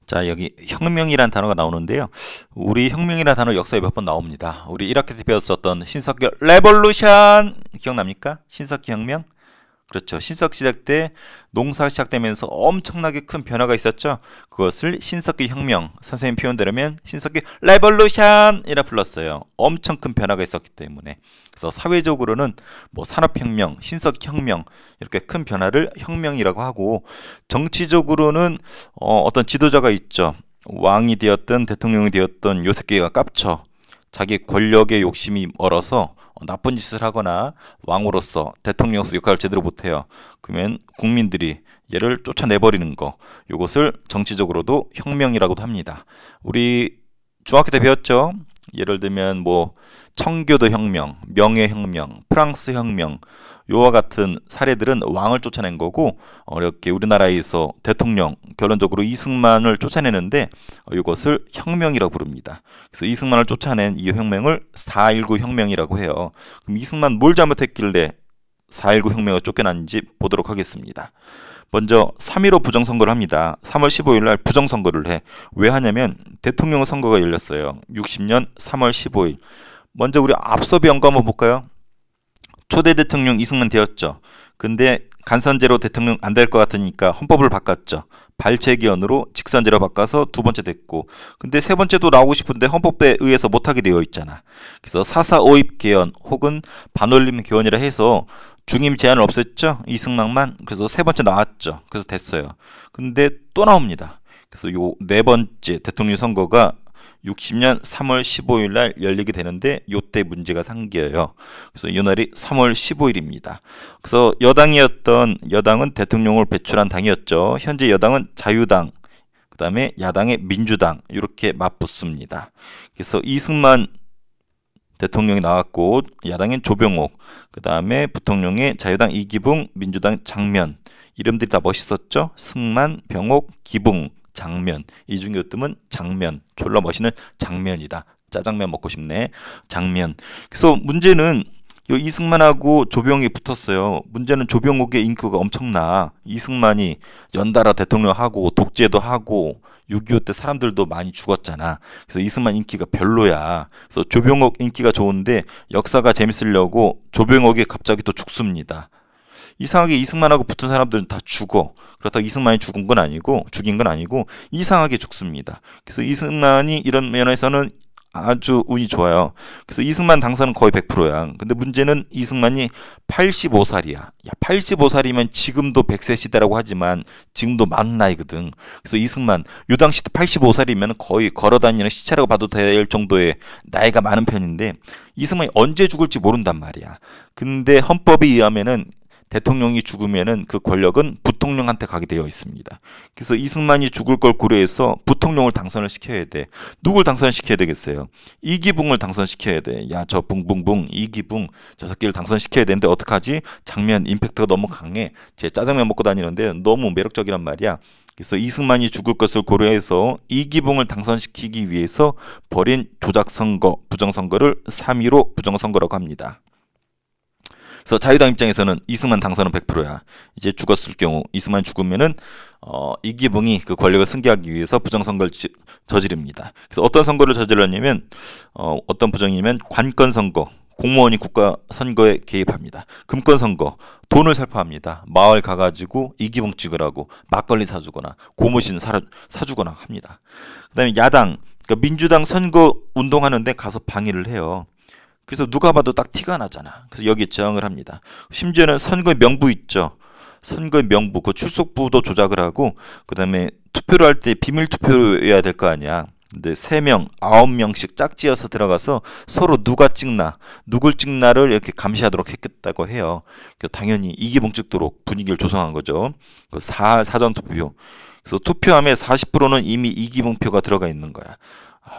자, 여기 혁명이란 단어가 나오는데요. 우리 혁명이라는 단어 역사에 몇 번 나옵니다. 우리 1학기 때 배웠었던 신석기 레볼루션 기억납니까? 신석기 혁명? 그렇죠. 신석시대 때 농사가 시작되면서 엄청나게 큰 변화가 있었죠. 그것을 신석기 혁명, 선생님 표현대로면 신석기 레볼루션이라 불렀어요. 엄청 큰 변화가 있었기 때문에. 그래서 사회적으로는 뭐 산업혁명, 신석기 혁명 이렇게 큰 변화를 혁명이라고 하고, 정치적으로는 어떤 지도자가 있죠. 왕이 되었든 대통령이 되었든 요 새끼가 깝쳐 자기 권력의 욕심이 멀어서 나쁜 짓을 하거나 왕으로서 대통령으로서 역할을 제대로 못해요. 그러면 국민들이 얘를 쫓아내버리는 거, 이것을 정치적으로도 혁명이라고도 합니다. 우리 중학교 때 배웠죠. 예를 들면 뭐 청교도 혁명, 명예혁명, 프랑스 혁명, 요와 같은 사례들은 왕을 쫓아낸 거고, 이렇게 우리나라에서 대통령 결론적으로 이승만을 쫓아내는데 이것을 혁명이라고 부릅니다. 그래서 이승만을 쫓아낸 이 혁명을 4.19 혁명이라고 해요. 그럼 이승만 뭘 잘못했길래 4.19 혁명을 쫓겨났는지 보도록 하겠습니다. 먼저 3.15 부정선거를 합니다. 3월 15일 날 부정선거를 해. 왜 하냐면 대통령 선거가 열렸어요. 60년 3월 15일. 먼저 우리 앞서 배운 거 한번 볼까요? 초대 대통령 이승만 되었죠. 근데 간선제로 대통령 안 될 것 같으니까 헌법을 바꿨죠. 발췌기원으로 직선제로 바꿔서 두 번째 됐고, 근데 세 번째도 나오고 싶은데 헌법에 의해서 못하게 되어 있잖아. 그래서 4.4 오입 개헌 혹은 반올림 개헌이라 해서 중임 제한을 없앴죠. 이승만만. 그래서 세 번째 나왔죠. 그래서 됐어요. 근데 또 나옵니다. 그래서 요 네 번째 대통령 선거가 60년 3월 15일 날 열리게 되는데 요때 문제가 생겨요. 그래서 이날이 3월 15일입니다. 그래서 여당은 대통령을 배출한 당이었죠. 현재 여당은 자유당, 그 다음에 야당의 민주당 이렇게 맞붙습니다. 그래서 이승만 대통령이 나왔고 야당엔 조병옥, 그 다음에 부통령의 자유당 이기붕, 민주당 장면. 이름들이 다 멋있었죠. 승만, 병옥, 기붕, 장면. 이 중에 으뜸은 장면. 졸라 멋있는 장면이다. 짜장면 먹고 싶네. 장면. 그래서 문제는 요 이승만하고 조병옥이 붙었어요. 문제는 조병옥의 인기가 엄청나. 이승만이 연달아 대통령하고 독재도 하고 6.25 때 사람들도 많이 죽었잖아. 그래서 이승만 인기가 별로야. 그래서 조병옥 인기가 좋은데 역사가 재밌으려고 조병옥이 갑자기 또 죽습니다. 이상하게 이승만하고 붙은 사람들은 다 죽어. 그렇다고 이승만이 죽인 건 아니고 이상하게 죽습니다. 그래서 이승만이 이런 면에서는 아주 운이 좋아요. 그래서 이승만 당선은 거의 100%야. 근데 문제는 이승만이 85살이야. 야, 85살이면 지금도 100세 시대라고 하지만 지금도 많은 나이거든. 그래서 이승만 요 당시 때 85살이면 거의 걸어다니는 시체라고 봐도 될 정도의 나이가 많은 편인데 이승만이 언제 죽을지 모른단 말이야. 근데 헌법에 의하면은 대통령이 죽으면은 그 권력은 부통령한테 가게 되어 있습니다. 그래서 이승만이 죽을 걸 고려해서 부통령을 당선을 시켜야 돼. 누굴 당선시켜야 되겠어요? 이기붕을 당선시켜야 돼. 야, 저 붕붕붕 이기붕 저 새끼를 당선시켜야 되는데 어떡하지? 장면 임팩트가 너무 강해. 제 짜장면 먹고 다니는데 너무 매력적이란 말이야. 그래서 이승만이 죽을 것을 고려해서 이기붕을 당선시키기 위해서 벌인 조작선거, 부정선거를 3.15 부정선거라고 합니다. 그래서 자유당 입장에서는 이승만 당선은 100%야. 이제 죽었을 경우 이승만 죽으면은 이기붕이 그 권력을 승계하기 위해서 부정선거를 저지릅니다. 그래서 어떤 선거를 저질렀냐면 어떤 부정이면 관건선거, 공무원이 국가 선거에 개입합니다. 금권선거, 돈을 살포합니다. 마을 가가지고 이기붕 찍으라고 막걸리 사주거나 고무신 사주거나 합니다. 그 다음에 야당, 그러니까 민주당 선거 운동하는데 가서 방해를 해요. 그래서 누가 봐도 딱 티가 나잖아. 그래서 여기에 저항을 합니다. 심지어는 선거의 명부 있죠. 선거의 명부, 그 출석부도 조작을 하고, 그 다음에 투표를 할 때 비밀 투표여야 될 거 아니야. 근데 3명, 9명씩 짝지어서 들어가서 서로 누가 찍나, 누굴 찍나를 이렇게 감시하도록 했겠다고 해요. 그래서 당연히 이기붕 찍도록 분위기를 조성한 거죠. 그 사전 투표. 그래서 투표함에 40%는 이미 이기붕 표가 들어가 있는 거야.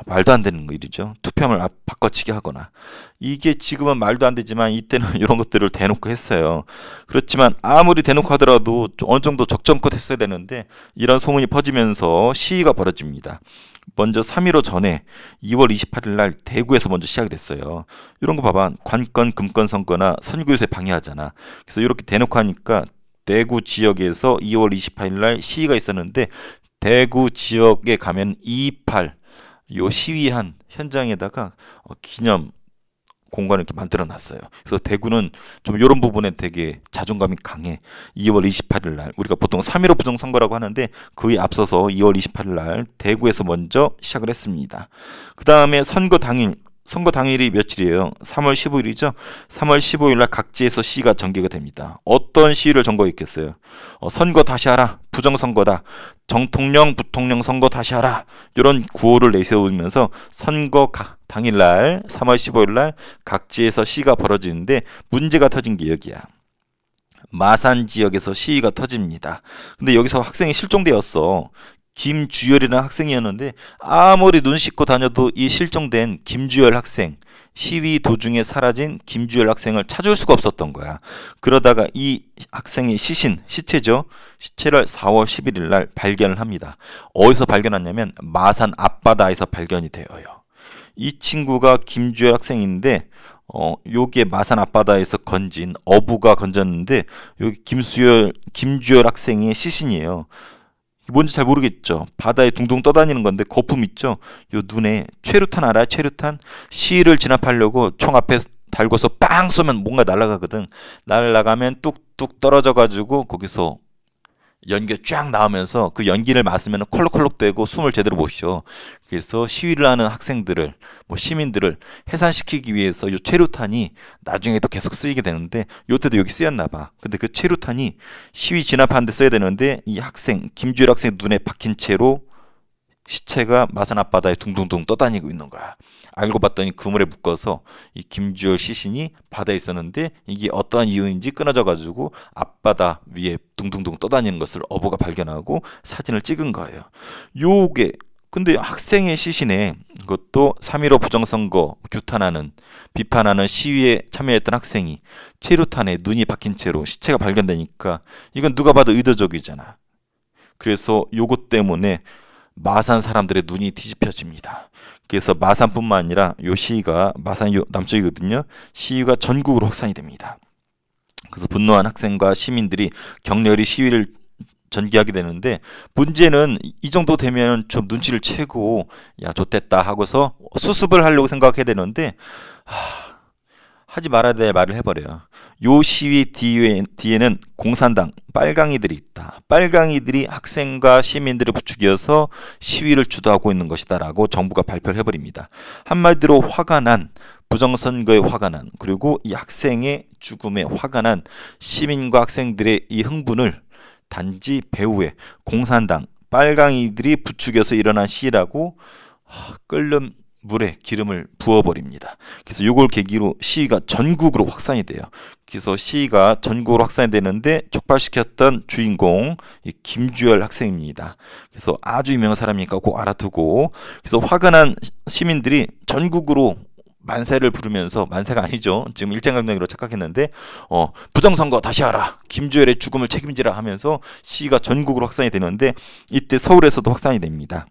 말도 안 되는 거 일이죠. 투표함을 바꿔치기 하거나. 이게 지금은 말도 안 되지만 이때는 이런 것들을 대놓고 했어요. 그렇지만 아무리 대놓고 하더라도 어느 정도 적정껏 했어야 되는데 이런 소문이 퍼지면서 시위가 벌어집니다. 먼저 3.15 전에 2월 28일 날 대구에서 먼저 시작이 됐어요. 이런 거 봐봐. 관건, 금권 선거나 선거유세 방해하잖아. 그래서 이렇게 대놓고 하니까 대구 지역에서 2월 28일 날 시위가 있었는데 대구 지역에 가면 228 요 시위한 현장에다가 기념 공간을 이렇게 만들어 놨어요. 그래서 대구는 좀 이런 부분에 되게 자존감이 강해. 2월 28일 날 우리가 보통 3.15 부정선거라고 하는데 그에 앞서서 2월 28일 날 대구에서 먼저 시작을 했습니다. 그 다음에 선거 당일이 며칠이에요? 3월 15일이죠. 3월 15일 날 각지에서 시위가 전개가 됩니다. 어떤 시위를 전거했겠어요? 선거 다시 하라. 부정선거다. 정통령, 부통령 선거 다시 하라. 이런 구호를 내세우면서 선거 당일날 3월 15일 날 각지에서 시위가 벌어지는데 문제가 터진 게 여기야. 마산 지역에서 시위가 터집니다. 근데 여기서 학생이 실종되었어. 김주열이라는 학생이었는데 아무리 눈 씻고 다녀도 이 실종된 김주열 학생, 시위 도중에 사라진 김주열 학생을 찾을 수가 없었던 거야. 그러다가 이 학생의 시체죠. 시체를 4월 11일 날 발견을 합니다. 어디서 발견했냐면 마산 앞바다에서 발견이 되어요. 이 친구가 김주열 학생인데 요게 마산 앞바다에서 건진 어부가 건졌는데 여기 김주열 학생의 시신이에요. 뭔지 잘 모르겠죠. 바다에 둥둥 떠다니는 건데 거품 있죠. 요 눈에 최루탄 알아요? 최루탄? 시위를 진압하려고 총 앞에 달고서 빵 쏘면 뭔가 날아가거든. 날아가면 뚝뚝 떨어져 가지고 거기서 연기가 쫙 나오면서 그 연기를 맞으면 콜록콜록 되고 숨을 제대로 못 쉬어. 그래서 시위를 하는 학생들을 시민들을 해산시키기 위해서 이 최루탄이 나중에도 계속 쓰이게 되는데 요때도 여기 쓰였나 봐. 근데 그 최루탄이 시위 진압하는 데 써야 되는데 이 학생 김주열 학생 눈에 박힌 채로 시체가 마산 앞바다에 둥둥둥 떠다니고 있는 거야. 알고 봤더니 그물에 묶어서 이 김주열 시신이 바다에 있었는데 이게 어떠한 이유인지 끊어져 가지고 앞바다 위에 둥둥둥 떠다니는 것을 어부가 발견하고 사진을 찍은 거예요. 요게 근데 학생의 시신에 그것도 3.15 부정선거 규탄하는 비판하는 시위에 참여했던 학생이 최루탄에 눈이 박힌 채로 시체가 발견되니까 이건 누가 봐도 의도적이잖아. 그래서 요것 때문에 마산 사람들의 눈이 뒤집혀집니다. 그래서 마산뿐만 아니라 요 시위가 마산 남쪽이거든요. 시위가 전국으로 확산이 됩니다. 그래서 분노한 학생과 시민들이 격렬히 시위를 전개하게 되는데 문제는 이 정도 되면 좀 눈치를 채고 야 좋댔다 하고서 수습을 하려고 생각해야 되는데 하지 말아야 될 말을 해버려요. 요 시위 뒤에는 공산당 빨강이들이 있다. 빨강이들이 학생과 시민들을 부추겨서 시위를 주도하고 있는 것이다 라고 정부가 발표를 해버립니다. 한마디로 화가 난 부정선거에 화가 난 그리고 이 학생의 죽음에 화가 난 시민과 학생들의 이 흥분을 단지 배후에 공산당 빨강이들이 부추겨서 일어난 시위라고 끓는 물에 기름을 부어버립니다. 그래서 이걸 계기로 시위가 전국으로 확산이 돼요. 그래서 시위가 전국으로 확산이 되는데 촉발시켰던 주인공 이 김주열 학생입니다. 그래서 아주 유명한 사람이니까 꼭 알아두고 그래서 화가 난 시민들이 전국으로 만세를 부르면서 만세가 아니죠. 지금 일제강점기로 착각했는데 부정선거 다시 하라. 김주열의 죽음을 책임지라 하면서 시위가 전국으로 확산이 되는데 이때 서울에서도 확산이 됩니다.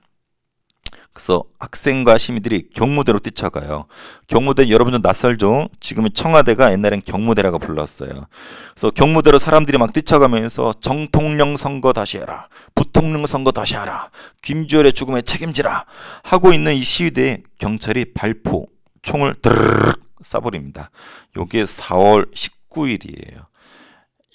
그래서 학생과 시민들이 경무대로 뛰쳐가요. 경무대 여러분 좀 낯설죠? 지금의 청와대가 옛날엔 경무대라고 불렀어요. 그래서 경무대로 사람들이 막 뛰쳐가면서 정통령 선거 다시 해라. 부통령 선거 다시 하라. 김주열의 죽음에 책임지라. 하고 있는 이 시위대에 경찰이 발포, 총을 드르륵 쏴버립니다. 요게 4월 19일이에요.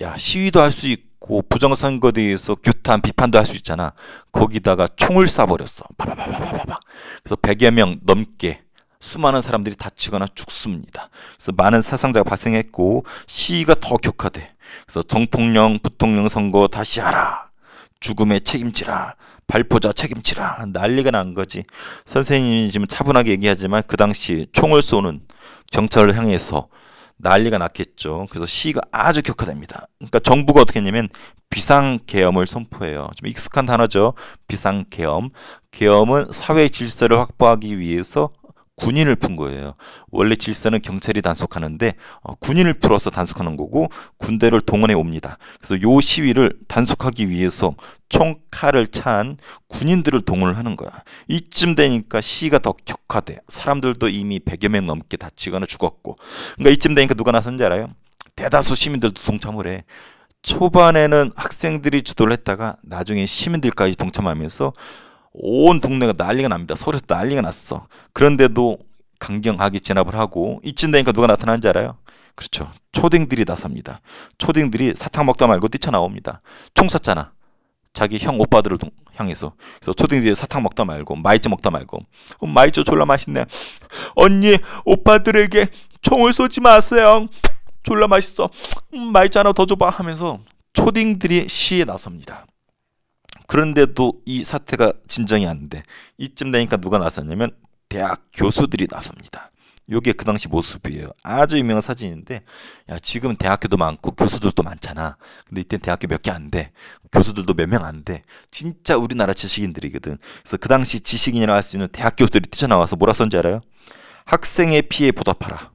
야 시위도 할 수 있고 부정선거에 대해서 규탄 비판도 할 수 있잖아. 거기다가 총을 쏴버렸어. 바바바바바바. 그래서 100여 명 넘게 수많은 사람들이 다치거나 죽습니다. 그래서 많은 사상자가 발생했고 시위가 더 격화돼. 그래서 정통령 부통령 선거 다시 하라. 죽음에 책임지라. 발포자 책임지라. 난리가 난 거지. 선생님이 지금 차분하게 얘기하지만 그 당시 총을 쏘는 경찰을 향해서 난리가 났겠죠. 그래서 시위가 아주 격화됩니다. 그러니까 정부가 어떻게 했냐면 비상계엄을 선포해요. 좀 익숙한 단어죠. 비상계엄. 계엄은 사회 질서를 확보하기 위해서 군인을 푼 거예요. 원래 질서는 경찰이 단속하는데 군인을 풀어서 단속하는 거고 군대를 동원해 옵니다. 그래서 요 시위를 단속하기 위해서 총칼을 찬 군인들을 동원을 하는 거야. 이쯤 되니까 시위가 더 격화돼. 사람들도 이미 100여 명 넘게 다치거나 죽었고. 그러니까 이쯤 되니까 누가 나섰는지 알아요? 대다수 시민들도 동참을 해. 초반에는 학생들이 주도를 했다가 나중에 시민들까지 동참하면서 온 동네가 난리가 납니다. 서울에서 난리가 났어. 그런데도 강경하게 진압을 하고 이쯤 되니까 누가 나타나는지 알아요? 그렇죠. 초딩들이 나섭니다. 초딩들이 사탕 먹다 말고 뛰쳐나옵니다. 총 쐈잖아. 자기 형 오빠들을 향해서. 그래서 초딩들이 사탕 먹다 말고 마이쮸 먹다 말고 마이쮸 졸라 맛있네. 언니 오빠들에게 총을 쏘지 마세요. 졸라 맛있어. 마이쮸 하나 더 줘봐 하면서 초딩들이 시위에 나섭니다. 그런데도 이 사태가 진정이 안 돼. 이쯤 되니까 누가 나섰냐면 대학 교수들이 나섭니다. 요게 그 당시 모습이에요. 아주 유명한 사진인데, 야, 지금은 대학교도 많고 교수들도 많잖아. 근데 이때 대학교 몇 개 안 돼. 교수들도 몇 명 안 돼. 진짜 우리나라 지식인들이거든. 그래서 그 당시 지식인이라고 할 수 있는 대학 교수들이 뛰쳐나와서 뭐라 썼는지 알아요? 학생의 피해에 보답하라.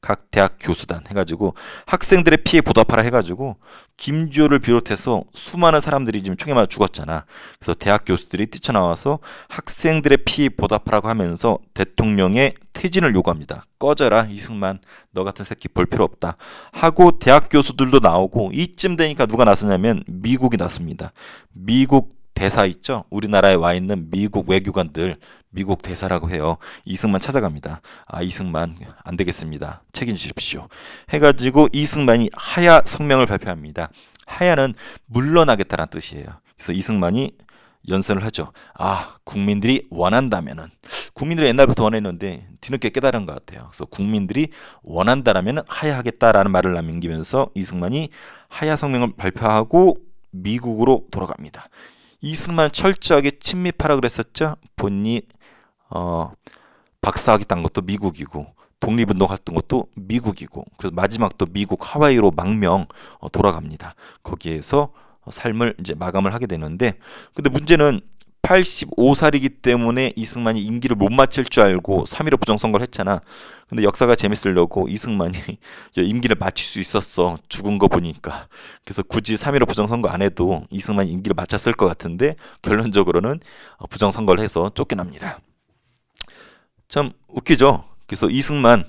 각 대학 교수단 해가지고 학생들의 피해 보답하라 해가지고 김주호를 비롯해서 수많은 사람들이 지금 총에 맞아 죽었잖아. 그래서 대학 교수들이 뛰쳐나와서 학생들의 피해 보답하라고 하면서 대통령의 퇴진을 요구합니다. 꺼져라 이승만, 너 같은 새끼 볼 필요 없다 하고 대학 교수들도 나오고 이쯤 되니까 누가 나서냐면 미국이 나섭니다. 미국 대사 있죠? 우리나라에 와 있는 미국 외교관들, 미국 대사라고 해요. 이승만 찾아갑니다. 아, 이승만 안 되겠습니다. 책임지십시오. 해가지고 이승만이 하야 성명을 발표합니다. 하야는 물러나겠다는 뜻이에요. 그래서 이승만이 연설을 하죠. 아, 국민들이 원한다면은, 국민들이 옛날부터 원했는데 뒤늦게 깨달은 것 같아요. 그래서 국민들이 원한다라면 하야하겠다라는 말을 남기면서 이승만이 하야 성명을 발표하고 미국으로 돌아갑니다. 이승만 철저하게 친미파라 그랬었죠. 본인이 박사학위 딴 것도 미국이고 독립운동했던 것도 미국이고 그래서 마지막 또 미국 하와이로 망명 돌아갑니다. 거기에서 삶을 이제 마감을 하게 되는데, 근데 문제는 85살이기 때문에 이승만이 임기를 못 마칠 줄 알고 3.15 부정선거를 했잖아. 근데 역사가 재밌으려고 이승만이 임기를 마칠 수 있었어. 죽은 거 보니까. 그래서 굳이 3.15 부정선거 안 해도 이승만이 임기를 마쳤을 것 같은데 결론적으로는 부정선거를 해서 쫓겨납니다. 참 웃기죠. 그래서 이승만,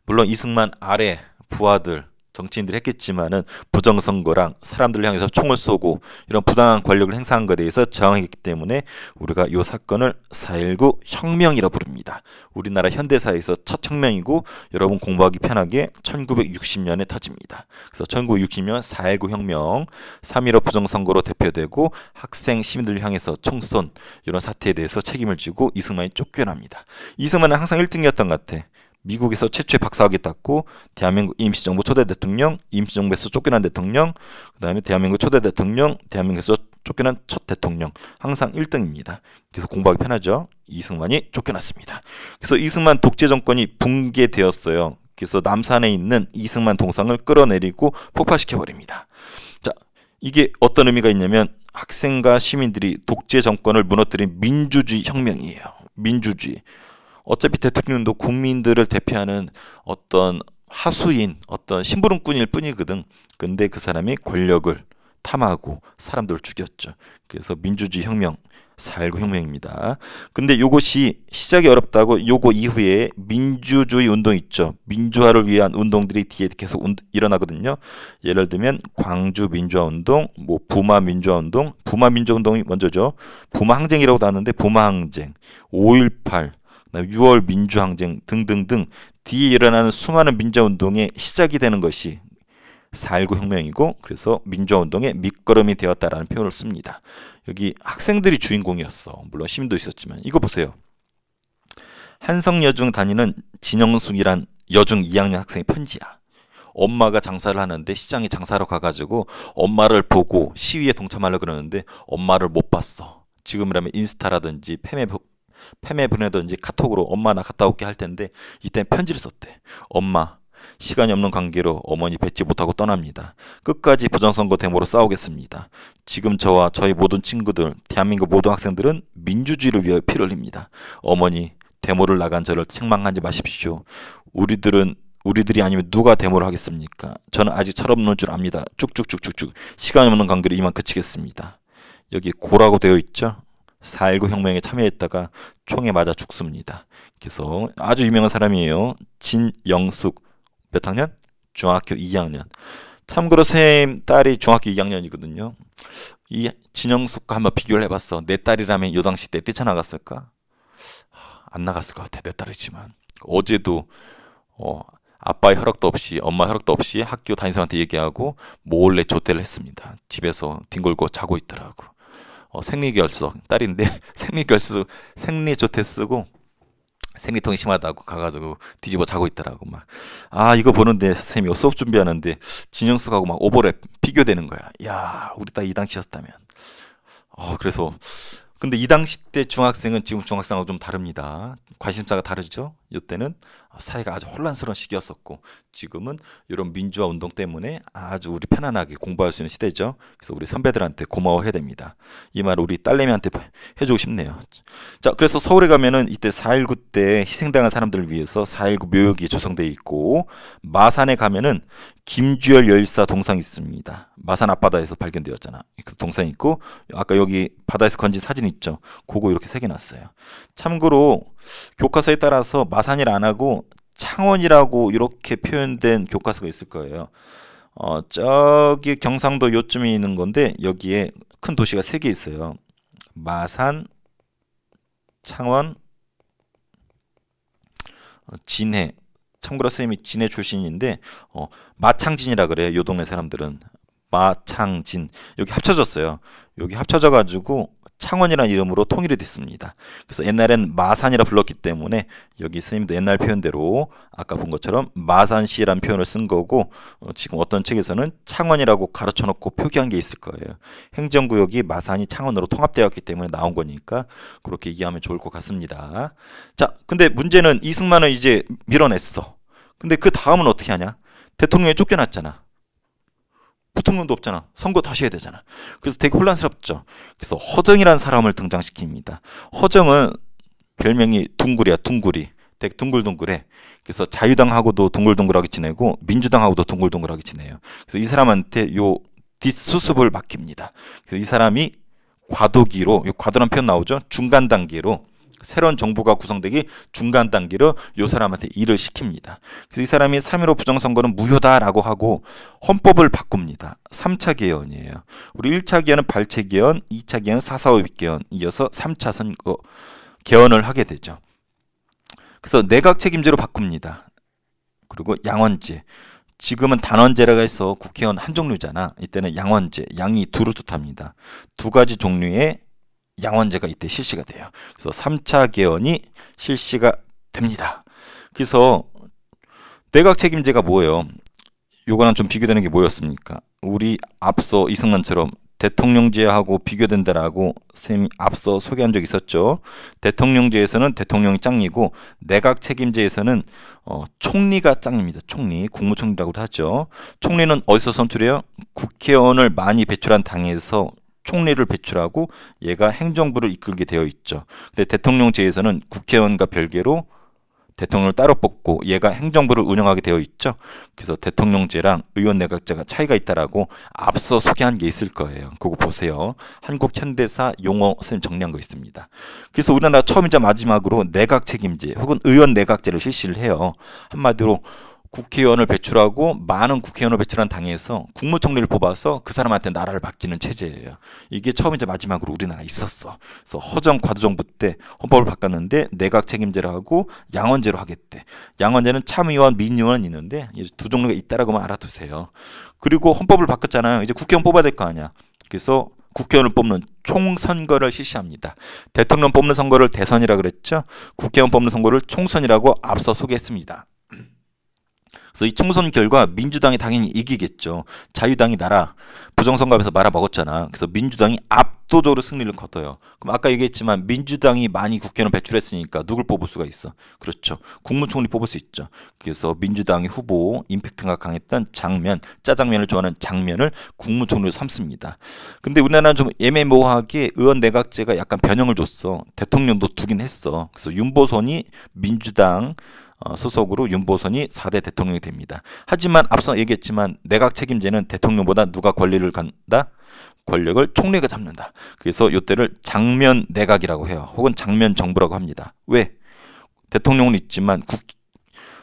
물론 이승만 아래 부하들 정치인들이 했겠지만은 부정선거랑 사람들을 향해서 총을 쏘고 이런 부당한 권력을 행사한 것에 대해서 저항했기 때문에 우리가 이 사건을 4.19 혁명이라 부릅니다. 우리나라 현대사에서 첫 혁명이고 여러분 공부하기 편하게 1960년에 터집니다. 그래서 1960년 4.19 혁명, 3.15 부정선거로 대표되고 학생 시민들을 향해서 총쏜 이런 사태에 대해서 책임을 지고 이승만이 쫓겨납니다. 이승만은 항상 1등이었던 것 같아. 미국에서 최초의 박사학위 땄고 대한민국 임시정부 초대 대통령, 임시정부에서 쫓겨난 대통령, 그 다음에 대한민국 초대 대통령, 대한민국에서 쫓겨난 첫 대통령, 항상 1등입니다. 그래서 공부하기 편하죠. 이승만이 쫓겨났습니다. 그래서 이승만 독재 정권이 붕괴되었어요. 그래서 남산에 있는 이승만 동상을 끌어내리고 폭파시켜버립니다. 자, 이게 어떤 의미가 있냐면 학생과 시민들이 독재 정권을 무너뜨린 민주주의 혁명이에요. 민주주의. 어차피 대통령도 국민들을 대표하는 어떤 하수인, 어떤 심부름꾼일 뿐이거든. 근데 그 사람이 권력을 탐하고 사람들을 죽였죠. 그래서 민주주의 혁명, 4.19 혁명입니다. 근데 요것이 시작이 어렵다고 요거 이후에 민주주의 운동 있죠. 민주화를 위한 운동들이 뒤에 계속 일어나거든요. 예를 들면 광주 민주화 운동, 뭐 부마 민주화 운동, 부마 민주화 운동이 먼저죠. 부마 항쟁이라고도 하는데 부마 항쟁, 5.18 6월 민주항쟁 등등등 뒤에 일어나는 수많은 민주화운동의 시작이 되는 것이 4.19 혁명이고 그래서 민주화운동의 밑거름이 되었다라는 표현을 씁니다. 여기 학생들이 주인공이었어. 물론 시민도 있었지만 이거 보세요. 한성여중 다니는 진영숙이란 여중 2학년 학생의 편지야. 엄마가 장사를 하는데 시장에 장사로 가가지고 엄마를 보고 시위에 동참하려고 그러는데 엄마를 못 봤어. 지금이라면 인스타라든지 페메 보내든지 카톡으로 엄마 나 갔다 올게 할 텐데 이때 편지를 썼대. 엄마, 시간이 없는 관계로 어머니 뵙지 못하고 떠납니다. 끝까지 부정선거 데모로 싸우겠습니다. 지금 저와 저희 모든 친구들, 대한민국 모든 학생들은 민주주의를 위해 피를 흘립니다. 어머니, 데모를 나간 저를 책망하지 마십시오. 우리들이 아니면 누가 데모를 하겠습니까? 저는 아직 철없는 줄 압니다. 쭉쭉쭉쭉쭉. 시간이 없는 관계로 이만 그치겠습니다. 여기 고라고 되어 있죠? 4.19 혁명에 참여했다가 총에 맞아 죽습니다. 그래서 아주 유명한 사람이에요. 진영숙. 몇 학년? 중학교 2학년. 참고로 선생님 딸이 중학교 2학년이거든요. 이 진영숙과 한번 비교를 해봤어. 내 딸이라면 요 당시 때 뛰쳐나갔을까? 안 나갔을 것 같아. 내 딸이지만. 어제도 아빠의 허락도 없이 엄마 허락도 없이 학교 담임선생님한테 얘기하고 몰래 조퇴를 했습니다. 집에서 뒹굴고 자고 있더라고. 생리결석 딸인데 생리조퇴 쓰고 생리통이 심하다고 가가지고 뒤집어 자고 있더라고. 막 이거 보는데 선생님이 수업 준비하는데 진영숙하고 막 오버랩 비교되는 거야. 야, 우리 딸 이 당시였다면. 그래서 근데 이 당시 때 중학생은 지금 중학생하고 좀 다릅니다. 관심사가 다르죠. 이때는 사회가 아주 혼란스러운 시기였었고 지금은 이런 민주화 운동 때문에 아주 우리 편안하게 공부할 수 있는 시대죠. 그래서 우리 선배들한테 고마워해야 됩니다. 이 말 우리 딸내미한테 해주고 싶네요. 자, 그래서 서울에 가면은 이때 4.19 때 희생당한 사람들을 위해서 4.19 묘역이 조성되어 있고 마산에 가면은 김주열 열사 동상이 있습니다. 마산 앞바다에서 발견되었잖아. 그 동상이 있고 아까 여기 바다에서 건진 사진 있죠. 그거 이렇게 새겨놨어요. 참고로 교과서에 따라서 마산이라 안 하고 창원이라고 이렇게 표현된 교과서가 있을 거예요. 저기 경상도 요쯤에 있는 건데 여기에 큰 도시가 3개 있어요. 마산, 창원, 진해. 참고로 선생님이 진해 출신인데 마창진이라 그래요. 요 동네 사람들은 마창진. 여기 합쳐졌어요. 여기 합쳐져 가지고 창원이라는 이름으로 통일이 됐습니다. 그래서 옛날엔 마산이라 불렀기 때문에 여기 선생님도 옛날 표현대로 아까 본 것처럼 마산시라는 표현을 쓴 거고 지금 어떤 책에서는 창원이라고 가르쳐 놓고 표기한 게 있을 거예요. 행정구역이 마산이 창원으로 통합되었기 때문에 나온 거니까 그렇게 이해하면 좋을 것 같습니다. 자, 근데 문제는 이승만은 이제 밀어냈어. 근데 그 다음은 어떻게 하냐? 대통령이 쫓겨났잖아. 부통령도 없잖아. 선거 다시 해야 되잖아. 그래서 되게 혼란스럽죠. 그래서 허정이라는 사람을 등장시킵니다. 허정은 별명이 둥굴이야. 둥굴이. 되게 둥글둥글해. 그래서 자유당하고도 둥글둥글하게 지내고 민주당하고도 둥글둥글하게 지내요. 그래서 이 사람한테 요 뒷수습을 맡깁니다. 그래서 이 사람이 과도기로, 과도란 표현 나오죠. 중간 단계로 새로운 정부가 구성되기 중간 단계로 이 사람한테 일을 시킵니다. 그래서 이 사람이 3.15 부정선거는 무효다라고 하고 헌법을 바꿉니다. 3차 개헌이에요. 우리 1차 개헌은 발췌 개헌, 2차 개헌은 4.45 개헌, 이어서 3차 선거 개헌을 하게 되죠. 그래서 내각 책임제로 바꿉니다. 그리고 양원제. 지금은 단원제라고 해서 국회의원 한 종류잖아. 이때는 양원제, 양이 두루 뜻합니다. 두 가지 종류의 양원제가 이때 실시가 돼요. 그래서 3차 개헌이 실시가 됩니다. 그래서 내각 책임제가 뭐예요? 요거랑 좀 비교되는 게 뭐였습니까? 우리 앞서 이승만처럼 대통령제하고 비교된다라고 선생님이 앞서 소개한 적 있었죠. 대통령제에서는 대통령이 짱이고 내각 책임제에서는 총리가 짱입니다. 총리, 국무총리라고도 하죠. 총리는 어디서 선출해요? 국회의원을 많이 배출한 당에서 총리를 배출하고 얘가 행정부를 이끌게 되어 있죠. 근데 대통령제에서는 국회의원과 별개로 대통령을 따로 뽑고 얘가 행정부를 운영하게 되어 있죠. 그래서 대통령제랑 의원 내각제가 차이가 있다라고 앞서 소개한 게 있을 거예요. 그거 보세요. 한국 현대사 용어 선생님 정리한 거 있습니다. 그래서 우리나라 처음이자 마지막으로 내각 책임제 혹은 의원 내각제를 실시를 해요. 한마디로 국회의원을 배출하고 많은 국회의원을 배출한 당에서 국무총리를 뽑아서 그 사람한테 나라를 맡기는 체제예요. 이게 처음이자 마지막으로 우리나라에 있었어. 그래서 허정 과도정부 때 헌법을 바꿨는데 내각 책임제로 하고 양원제로 하겠대. 양원제는 참의원, 민의원은 있는데 두 종류가 있다라고만 알아두세요. 그리고 헌법을 바꿨잖아요. 이제 국회의원 뽑아야 될 거 아니야. 그래서 국회의원을 뽑는 총선거를 실시합니다. 대통령 뽑는 선거를 대선이라 그랬죠. 국회의원 뽑는 선거를 총선이라고 앞서 소개했습니다. 그래서 이 총선 결과 민주당이 당연히 이기겠죠. 자유당이 나라 부정선거하면서 말아먹었잖아. 그래서 민주당이 압도적으로 승리를 거둬요. 그럼 아까 얘기했지만 민주당이 많이 국회의원을 배출했으니까 누굴 뽑을 수가 있어? 그렇죠. 국무총리 뽑을 수 있죠. 그래서 민주당의 후보 임팩트가 강했던 장면, 짜장면을 좋아하는 장면을 국무총리로 삼습니다. 근데 우리나라는 좀 애매모호하게 의원 내각제가 약간 변형을 줬어. 대통령도 두긴 했어. 그래서 윤보선이 민주당 소속으로 윤보선이 4대 대통령이 됩니다. 하지만 앞서 얘기했지만 내각 책임제는 대통령보다 누가 권리를 갖다? 권력을 총리가 잡는다. 그래서 이때를 장면 내각이라고 해요. 혹은 장면 정부라고 합니다. 왜? 대통령은 있지만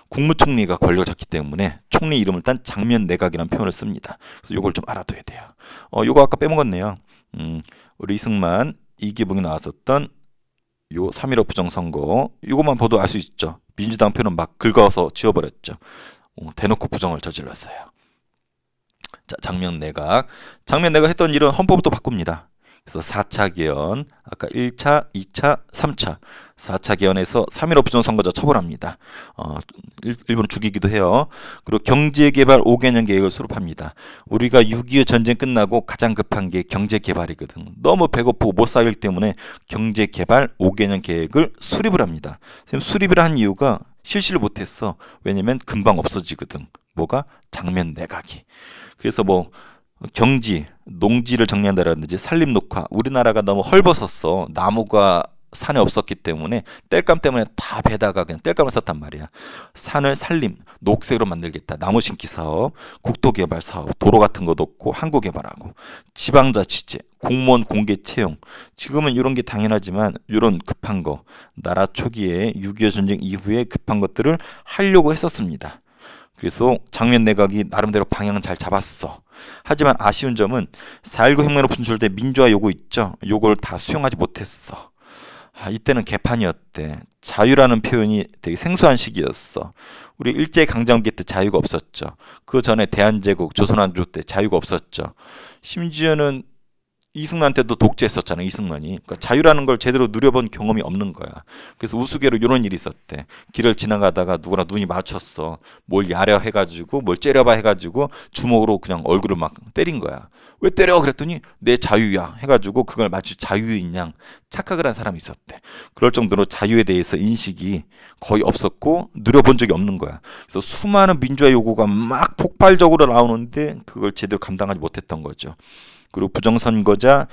국무총리가 권력을 잡기 때문에 총리 이름을 딴 장면 내각이라는 표현을 씁니다. 그래서 요걸 좀 알아둬야 돼요. 요거 아까 빼먹었네요. 우리 이승만, 이기붕이 나왔었던 요 3.15 부정선거, 요것만 봐도 알 수 있죠. 민주당 표는 막 긁어서 지워버렸죠. 대놓고 부정을 저질렀어요. 자, 장면 내각 했던 일은 헌법도 바꿉니다. 그래서 4차 개헌, 아까 1차, 2차, 3차 4차 개헌에서 3.15 부정선거자 처벌합니다. 일부러 죽이기도 해요. 그리고 경제개발 5개년 계획을 수립합니다. 우리가 6.25 전쟁 끝나고 가장 급한 게 경제개발이거든. 너무 배고프고 못 살기 때문에 경제개발 5개년 계획을 수립을 합니다. 수립을 한 이유가 실시를 못했어. 왜냐면 금방 없어지거든. 뭐가? 장면 내각이. 그래서 뭐 경지, 농지를 정리한다라든지 산림 녹화, 우리나라가 너무 헐벗었어. 나무가 산에 없었기 때문에 땔감 때문에 다 베다가 그냥 땔감을 썼단 말이야. 산을 산림, 녹색으로 만들겠다. 나무 심기 사업, 국토 개발 사업, 도로 같은 것도 없고 항구 개발하고, 지방자치제, 공무원 공개 채용. 지금은 이런 게 당연하지만 이런 급한 거, 나라 초기에 6.25 전쟁 이후에 급한 것들을 하려고 했었습니다. 그래서 장면 내각이 나름대로 방향을 잘 잡았어. 하지만 아쉬운 점은 4.19 혁명으로 분출된 민주화 요구 있죠. 요걸 다 수용하지 못했어. 이때는 개판이었대. 자유라는 표현이 되게 생소한 시기였어. 우리 일제강점기 때 자유가 없었죠. 그 전에 대한제국, 조선왕조 때 자유가 없었죠. 심지어는 이승만 때도 독재했었잖아, 이승만이. 그러니까 자유라는 걸 제대로 누려본 경험이 없는 거야. 그래서 우스개로 이런 일이 있었대. 길을 지나가다가 누구랑 눈이 맞췄어. 뭘 야려 해가지고, 뭘 째려봐 해가지고 주먹으로 그냥 얼굴을 막 때린 거야. 왜 때려? 그랬더니 내 자유야 해가지고 그걸 마치 자유인 양 착각을 한 사람이 있었대. 그럴 정도로 자유에 대해서 인식이 거의 없었고 누려본 적이 없는 거야. 그래서 수많은 민주화 요구가 막 폭발적으로 나오는데 그걸 제대로 감당하지 못했던 거죠. 그리고 부정선거자,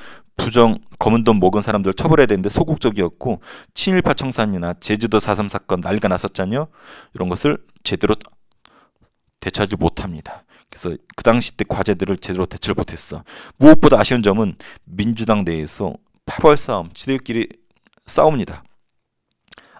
검은 돈 먹은 사람들 처벌해야 되는데 소극적이었고, 친일파 청산이나 제주도 4.3 사건 난리가 났었잖아요. 이런 것을 제대로 대처하지 못합니다. 그래서 그 당시 때 과제들을 제대로 대처를 못했어. 무엇보다 아쉬운 점은 민주당 내에서 파벌 싸움, 지들끼리 싸웁니다.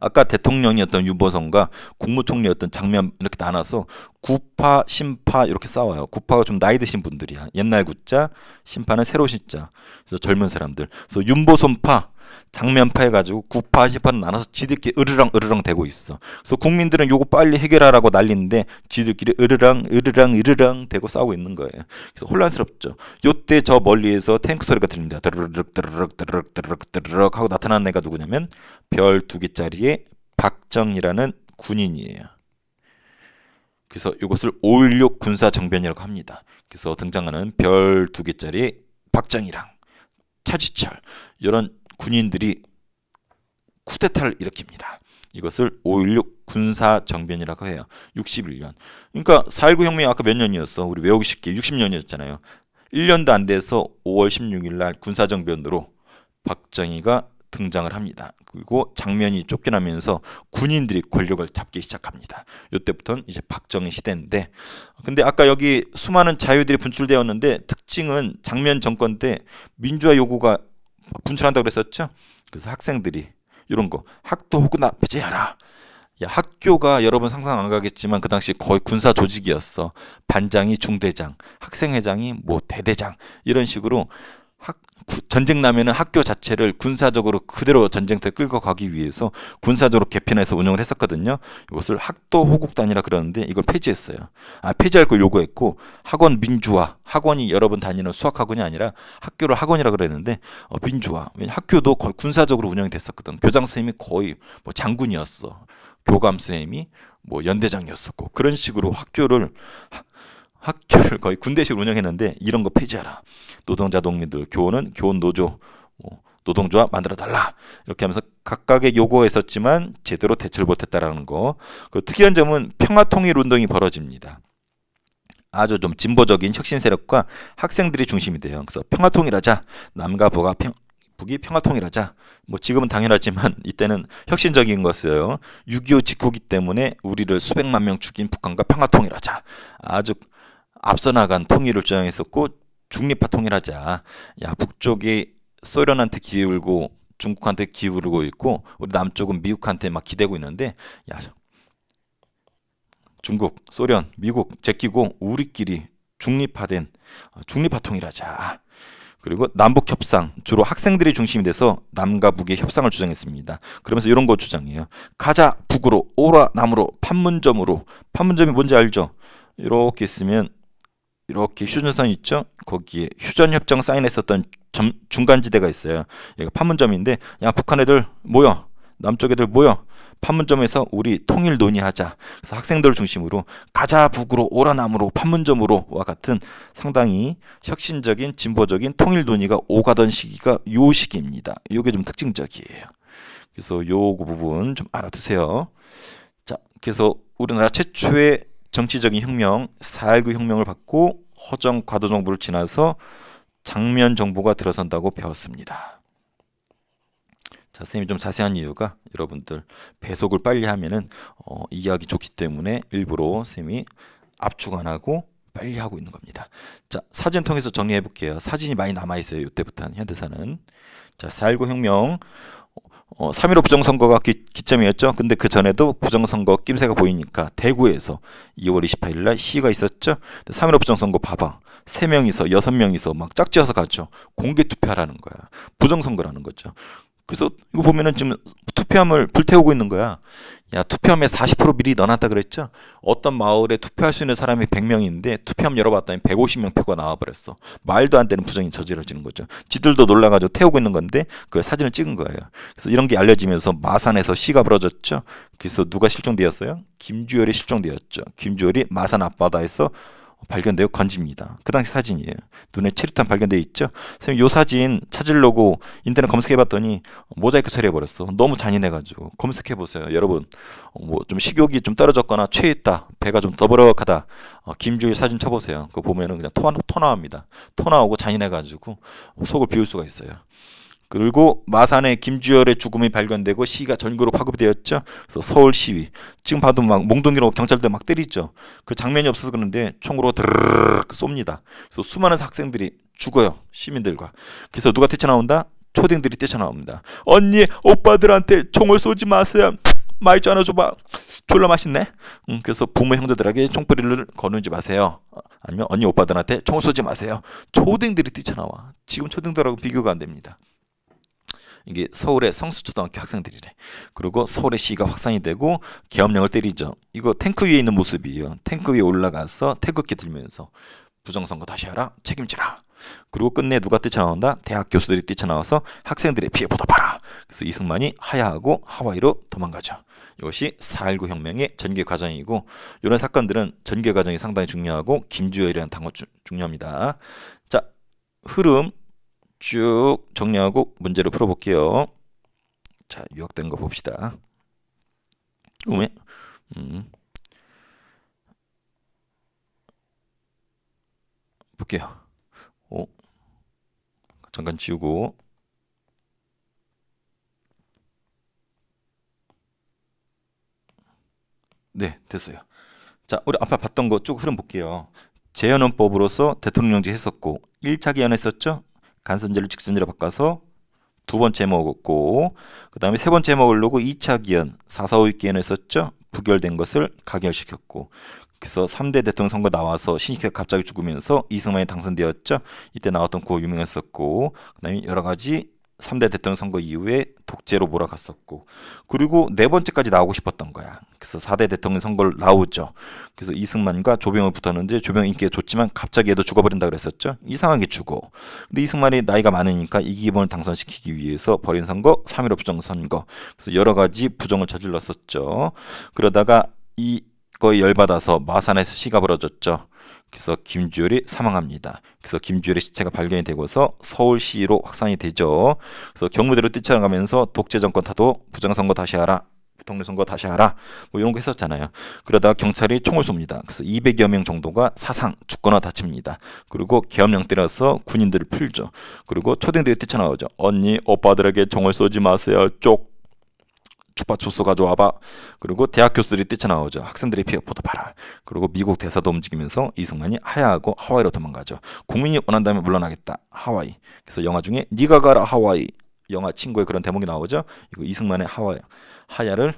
아까 대통령이었던 유보선과 국무총리였던 장면 이렇게 나눠서 구파, 신파 이렇게 싸워요. 구파가 좀 나이 드신 분들이야. 옛날 구자, 신파는 새로 신자. 그래서 젊은 사람들. 그래서 윤보선파, 장면파 해가지고 구파, 신파는 나눠서 지들끼리 으르렁 대고 있어. 그래서 국민들은 요거 빨리 해결하라고 난리인데 지들끼리 으르렁 대고 싸우고 있는 거예요. 그래서 혼란스럽죠. 요때 저 멀리에서 탱크 소리가 들립니다. 드르륵 하고 나타나는 애가 누구냐면 별 2개짜리의 박정희라는 군인이에요. 그래서 이것을 5.16 군사정변이라고 합니다. 그래서 등장하는 별 2개짜리 박정희랑 차지철 이런 군인들이 쿠데타를 일으킵니다. 이것을 5.16 군사정변이라고 해요. 61년. 그러니까 4.19 혁명이 아까 몇 년이었어? 우리 외우기 쉽게 60년이었잖아요. 1년도 안 돼서 5월 16일 날 군사정변으로 박정희가 등장을 합니다. 그리고 장면이 쫓겨나면서 군인들이 권력을 잡기 시작합니다. 이때부터는 이제 박정희 시대인데, 근데 아까 여기 수많은 자유들이 분출되었는데 특징은 장면 정권 때 민주화 요구가 분출한다고 그랬었죠. 그래서 학생들이 이런 거 학도 호구나 폐지하라. 야, 학교가 여러분 상상 안 가겠지만 그 당시 거의 군사 조직이었어. 반장이 중대장, 학생회장이 뭐 대대장 이런 식으로 전쟁 나면은 학교 자체를 군사적으로 그대로 전쟁터에 끌고 가기 위해서 군사적으로 개편해서 운영을 했었거든요. 이것을 학도 호국단이라 그러는데 이걸 폐지했어요. 폐지할 걸 요구했고, 학원 민주화, 학원이 여러분 다니는 수학학원이 아니라 학교를 학원이라 그랬는데 민주화. 왜냐 학교도 거의 군사적으로 운영이 됐었거든. 교장 선생님이 거의 뭐 장군이었어. 교감 선생님이 뭐 연대장이었었고, 그런 식으로 학교를 거의 군대식 운영했는데 이런 거 폐지하라. 노동자 동민들 교원은 교원 노조, 노동조합 만들어달라. 이렇게 하면서 각각의 요구가 있었지만 제대로 대처를 못했다라는 거. 그 특이한 점은 평화통일 운동이 벌어집니다. 아주 좀 진보적인 혁신 세력과 학생들이 중심이 돼요. 그래서 평화통일하자. 남과 북이 평화통일하자. 뭐 지금은 당연하지만 이때는 혁신적인 것이에요. 6.25 직후기 때문에 우리를 수백만 명 죽인 북한과 평화통일하자. 아주 앞서 나간 통일을 주장했었고, 중립화 통일하자. 야, 북쪽이 소련한테 기울고 중국한테 기울고 있고 우리 남쪽은 미국한테 막 기대고 있는데, 야, 중국, 소련, 미국 제끼고 우리끼리 중립화된 중립화 통일하자. 그리고 남북 협상, 주로 학생들이 중심이 돼서 남과 북의 협상을 주장했습니다. 그러면서 이런 거 주장해요. 가자 북으로, 오라 남으로, 판문점으로. 판문점이 뭔지 알죠? 이렇게 있으면 이렇게 휴전선 있죠? 거기에 휴전협정 사인했었던 중간지대가 있어요. 여기가 판문점인데, 야 북한 애들 모여, 남쪽 애들 모여, 판문점에서 우리 통일 논의하자. 그래서 학생들 중심으로 가자 북으로, 오라 남으로, 판문점으로와 같은 상당히 혁신적인 진보적인 통일 논의가 오가던 시기가 요 시기입니다. 이게 좀 특징적이에요. 그래서 요 부분 좀 알아두세요. 자, 그래서 우리나라 최초의 정치적인 혁명 4.19 혁명을 받고 허정 과도 정부를 지나서 장면 정부가 들어선다고 배웠습니다. 자, 선생님이 좀 자세한 이유가 여러분들 배속을 빨리 하면은 이해하기 좋기 때문에 일부러 선생님이 압축 안 하고 빨리 하고 있는 겁니다. 자, 사진 통해서 정리해 볼게요. 사진이 많이 남아 있어요. 이때부터는 현대사는. 자, 4.19 혁명 3.15 부정선거가 기점이었죠. 근데 그 전에도 부정선거 낌새가 보이니까 대구에서 2월 28일 날 시위가 있었죠. 3.15 부정선거 봐봐. 3명이서 6명이서 막 짝지어서 가죠. 공개 투표하라는 거야. 부정선거라는 거죠. 그래서 이거 보면은 지금 투표함을 불태우고 있는 거야. 야, 투표함에 40% 미리 넣어놨다 그랬죠? 어떤 마을에 투표할 수 있는 사람이 100명인데 투표함 열어봤더니 150명 표가 나와버렸어. 말도 안 되는 부정이 저질러지는 거죠. 지들도 놀라가지고 태우고 있는 건데 그 사진을 찍은 거예요. 그래서 이런 게 알려지면서 마산에서 시가 벌어졌죠. 그래서 누가 실종되었어요? 김주열이 실종되었죠. 김주열이 마산 앞바다에서 발견되어 건집니다. 그 당시 사진이에요. 눈에 체류탄 발견되어 있죠. 선생님 이 사진 찾으려고 인터넷 검색해봤더니 모자이크 처리해버렸어. 너무 잔인해가지고 검색해보세요. 여러분 뭐 좀 식욕이 좀 떨어졌거나 취했다, 배가 좀 더부룩하다, 김주일 사진 쳐보세요. 그거 보면은 그냥 토 나옵니다. 토 나오고 잔인해가지고 속을 비울 수가 있어요. 그리고 마산에 김주열의 죽음이 발견되고 시위가 전국으로 파급이 되었죠. 그래서 서울 시위. 지금 봐도 막 몽둥이로 경찰들 막 때리죠. 그 장면이 없어서 그런데 총으로 드르륵 쏩니다. 그래서 수많은 학생들이 죽어요. 시민들과. 그래서 누가 뛰쳐나온다? 초딩들이 뛰쳐나옵니다. 언니, 오빠들한테 총을 쏘지 마세요. 마이쮸 하나 줘봐. 졸라 맛있네. 그래서 부모 형제들에게 총소리를 거누지 마세요. 아니면 언니, 오빠들한테 총을 쏘지 마세요. 초딩들이 뛰쳐나와. 지금 초딩들하고 비교가 안 됩니다. 이게 서울의 성수초등학교 학생들이래. 그리고 서울의 시위가 확산이 되고 계엄령을 때리죠. 이거 탱크 위에 있는 모습이에요. 탱크 위에 올라가서 태극기 들면서 부정선거 다시 하라, 책임지라. 그리고 끝내 누가 뛰쳐나온다? 대학 교수들이 뛰쳐나와서 학생들의 피해 보답하라. 그래서 이승만이 하야하고 하와이로 도망가죠. 이것이 4.19 혁명의 전개 과정이고, 이런 사건들은 전개 과정이 상당히 중요하고 김주열이라는 단어 중요합니다. 자, 흐름 쭉 정리하고 문제를 풀어볼게요. 자, 요약된 거 봅시다. 볼게요. 잠깐 지우고. 네, 됐어요. 자, 우리 아까 봤던 거 쭉 흐름 볼게요. 재연원법으로서 대통령제 했었고, 1차 개헌했었죠. 간선제를 직선제로 바꿔서 두 번째 먹었고, 그 다음에 세 번째 먹으려고 2차 기현, 4.4.5 기현을 썼죠. 부결된 것을 가결시켰고, 그래서 3대 대통령 선거 나와서 신익희가 갑자기 죽으면서 이승만이 당선되었죠. 이때 나왔던 구호 유명했었고, 그 다음에 여러 가지 3대 대통령 선거 이후에 독재로 몰아갔었고, 그리고 네 번째까지 나오고 싶었던 거야. 그래서 4대 대통령 선거를 나오죠. 그래서 이승만과 조병을 붙었는데 조병 인기가 좋지만 갑자기 얘도 죽어버린다 그랬었죠. 이상하게 죽어. 근데 이승만이 나이가 많으니까 이기범을 당선시키기 위해서 벌인 선거 3.15 부정선거. 그래서 여러 가지 부정을 저질렀었죠. 그러다가 이거에 열받아서 마산에서 시가 벌어졌죠. 그래서 김주열이 사망합니다. 그래서 김주열의 시체가 발견이 되고서 서울시로 확산이 되죠. 그래서 경무대로 뛰쳐나가면서 독재 정권 타도 부정선거 다시 하라, 부통령 선거 다시 하라, 뭐 이런 거 했었잖아요. 그러다가 경찰이 총을 쏩니다. 그래서 200여 명 정도가 사상, 죽거나 다칩니다. 그리고 계엄령 때려서 군인들을 풀죠. 그리고 초딩들이 뛰쳐나오죠. 언니, 오빠들에게 총을 쏘지 마세요. 쪽. 주파초소 가져와봐. 그리고 대학 교수들이 뛰쳐나오죠. 학생들이 피해 보답하라. 그리고 미국 대사도 움직이면서 이승만이 하야하고 하와이로 도망가죠. 국민이 원한다면 물러나겠다. 하와이. 그래서 영화 중에 니가 가라 하와이, 영화 친구의 그런 대목이 나오죠. 이거 이승만의 하야를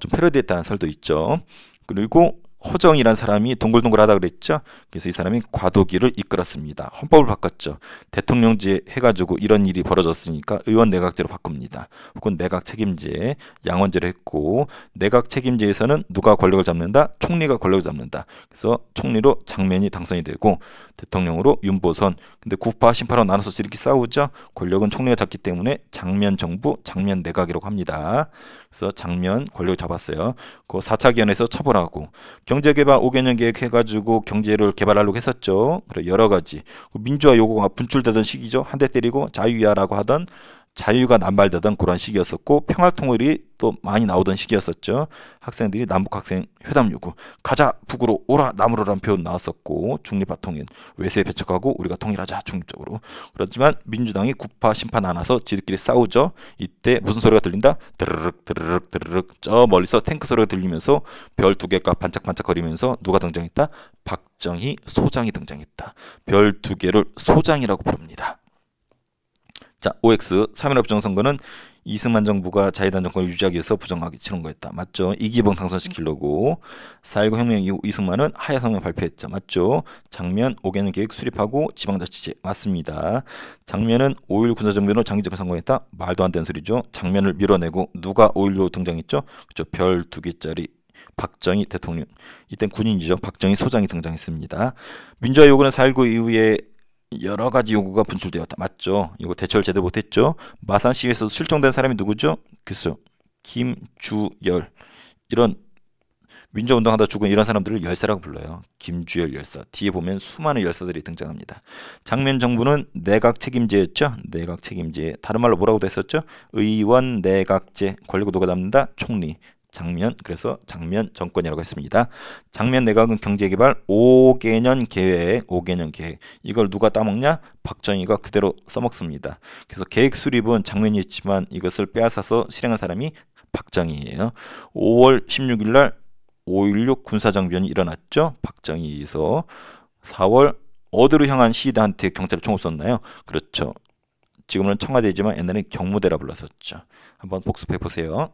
좀 패러디했다는 설도 있죠. 그리고 허정이란 사람이 동글동글하다 그랬죠. 그래서 이 사람이 과도기를 이끌었습니다. 헌법을 바꿨죠. 대통령제 해가지고 이런 일이 벌어졌으니까 의원 내각제로 바꿉니다. 혹은 내각 책임제, 양원제로 했고, 내각 책임제에서는 누가 권력을 잡는다? 총리가 권력을 잡는다. 그래서 총리로 장면이 당선이 되고 대통령으로 윤보선. 근데 구파 신파로 나눠서 이렇게 싸우죠. 권력은 총리가 잡기 때문에 장면 정부, 장면 내각이라고 합니다. 그래서 장면 권력을 잡았어요. 그 4차 기원에서 처벌하고 경제개발 5개년 계획 해가지고 경제를 개발하려고 했었죠. 그리고 여러 가지 민주화 요구가 분출되던 시기죠. 한 대 때리고 자유야라고 하던 자유가 남발되던 그런 시기였었고 평화통일이 또 많이 나오던 시기였었죠. 학생들이 남북학생 회담 요구 가자 북으로 오라 남으로라는 표현 나왔었고 중립화통일 외세 배척하고 우리가 통일하자 중립적으로. 그렇지만 민주당이 구파 심파 나눠서 지들끼리 싸우죠. 이때 무슨 소리가 들린다? 드르륵 드르륵 드르륵 저 멀리서 탱크 소리가 들리면서 별 두 개가 반짝반짝거리면서 누가 등장했다? 박정희 소장이 등장했다. 별 두 개를 소장이라고 부릅니다. 자, OX 3.1 부정선거는 이승만 정부가 자유당 정권을 유지하기 위해서 부정하게 치른 거였다. 맞죠? 이기붕 당선시키려고 4.19 혁명 이후 이승만은 하야성명 발표했죠. 맞죠? 장면 5개년 계획 수립하고 지방자치제 맞습니다. 장면은 5.16 군사정변으로 장기적으로 성공했다. 말도 안 되는 소리죠. 장면을 밀어내고 누가 5.16로 등장했죠? 그죠? 별 2개짜리 박정희 대통령. 이땐 군인이죠. 박정희 소장이 등장했습니다. 민주화 요구는 4.19 이후에 여러 가지 요구가 분출되었다. 맞죠? 이거 대처를 제대로 못했죠. 마산 시위에서 실종된 사람이 누구죠? 글쎄요. 김주열. 이런 민주운동하다 죽은 이런 사람들을 열사라고 불러요. 김주열 열사. 뒤에 보면 수많은 열사들이 등장합니다. 장면 정부는 내각 책임제였죠. 내각 책임제. 다른 말로 뭐라고 됐었죠? 의원 내각제. 권력을 누가 잡는다? 총리. 장면, 그래서 장면 정권이라고 했습니다. 장면 내각은 경제개발 5개년 계획, 5개년 계획. 이걸 누가 따먹냐? 박정희가 그대로 써먹습니다. 그래서 계획 수립은 장면이 있지만 이것을 빼앗아서 실행한 사람이 박정희예요. 5월 16일 날 5.16 군사정변이 일어났죠. 박정희에서 4월 어디로 향한 시위대한테 경찰이 총을 쐈나요? 그렇죠. 지금은 청와대지만 옛날에 경무대라 불렀었죠. 한번 복습해 보세요.